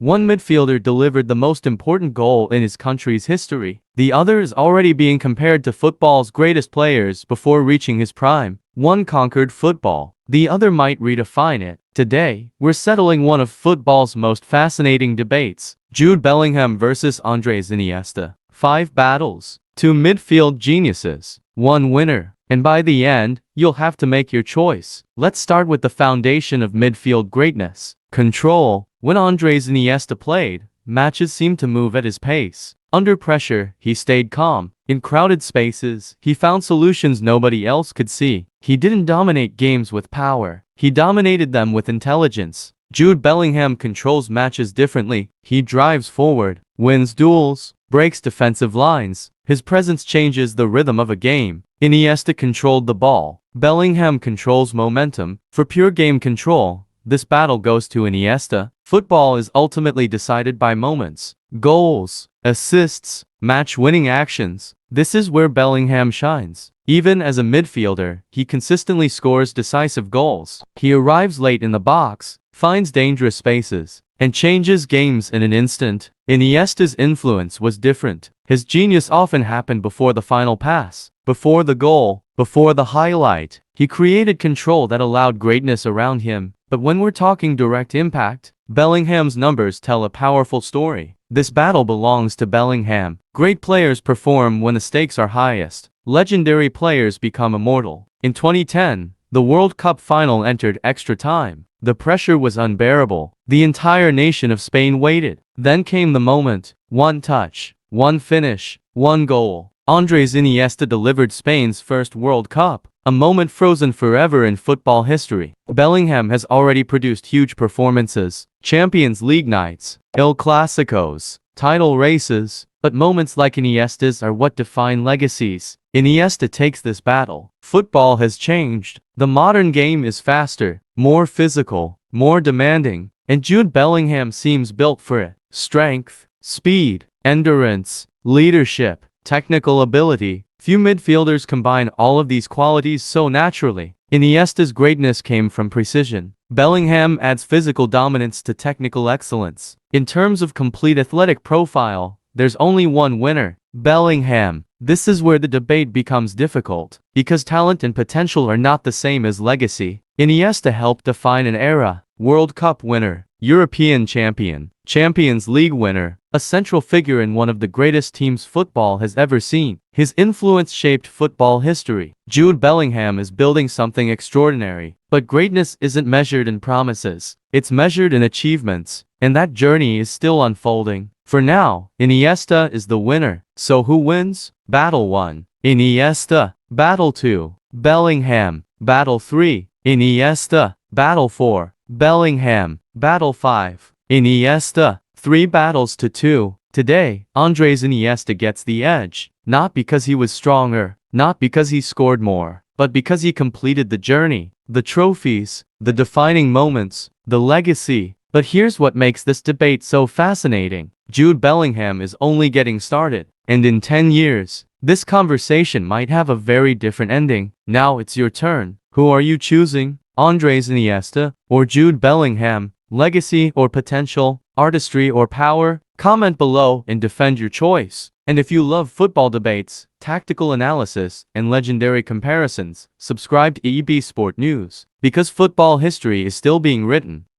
One midfielder delivered the most important goal in his country's history. The other is already being compared to football's greatest players before reaching his prime. One conquered football. The other might redefine it. Today, we're settling one of football's most fascinating debates. Jude Bellingham versus Andrés Iniesta. 5 battles. 2 midfield geniuses. 1 winner. And by the end, you'll have to make your choice. Let's start with the foundation of midfield greatness. Control. When Andrés Iniesta played, matches seemed to move at his pace. Under pressure, he stayed calm. In crowded spaces, he found solutions nobody else could see. He didn't dominate games with power. He dominated them with intelligence. Jude Bellingham controls matches differently. He drives forward, wins duels, breaks defensive lines. His presence changes the rhythm of a game. Iniesta controlled the ball. Bellingham controls momentum. For pure game control, this battle goes to Iniesta. Football is ultimately decided by moments, goals, assists, match-winning actions. This is where Bellingham shines. Even as a midfielder, he consistently scores decisive goals. He arrives late in the box, finds dangerous spaces, and changes games in an instant. Iniesta's influence was different. His genius often happened before the final pass, before the goal, before the highlight. He created control that allowed greatness around him. But when we're talking direct impact, Bellingham's numbers tell a powerful story. This battle belongs to Bellingham. Great players perform when the stakes are highest. Legendary players become immortal. In 2010, the World Cup final entered extra time. The pressure was unbearable. The entire nation of Spain waited. Then came the moment. One touch, one finish, one goal. Andrés Iniesta delivered Spain's first World Cup, a moment frozen forever in football history. Bellingham has already produced huge performances, Champions League nights, El Clásicos, title races, but moments like Iniesta's are what define legacies. Iniesta takes this battle. Football has changed. The modern game is faster, more physical, more demanding, and Jude Bellingham seems built for it. Strength, speed, endurance, leadership, technical ability. Few midfielders combine all of these qualities so naturally. Iniesta's greatness came from precision. Bellingham adds physical dominance to technical excellence. In terms of complete athletic profile, there's only one winner, Bellingham. This is where the debate becomes difficult, because talent and potential are not the same as legacy. Iniesta helped define an era. World Cup winner, European champion, Champions League winner, a central figure in one of the greatest teams football has ever seen. His influence shaped football history. Jude Bellingham is building something extraordinary, but greatness isn't measured in promises. It's measured in achievements, and that journey is still unfolding. For now, Iniesta is the winner. So who wins? Battle 1. Iniesta. Battle 2. Bellingham. Battle 3. Iniesta. Battle 4. Bellingham. Battle 5. Iniesta. 3 battles to 2. Today, Andrés Iniesta gets the edge. Not because he was stronger, not because he scored more, but because he completed the journey, the trophies, the defining moments, the legacy. But here's what makes this debate so fascinating. Jude Bellingham is only getting started, and in 10 years, this conversation might have a very different ending. Now it's your turn. Who are you choosing? Andrés Iniesta or Jude Bellingham? Legacy or potential? Artistry or power? Comment below and defend your choice. And if you love football debates, tactical analysis, and legendary comparisons, subscribe to EB Sport News, because football history is still being written.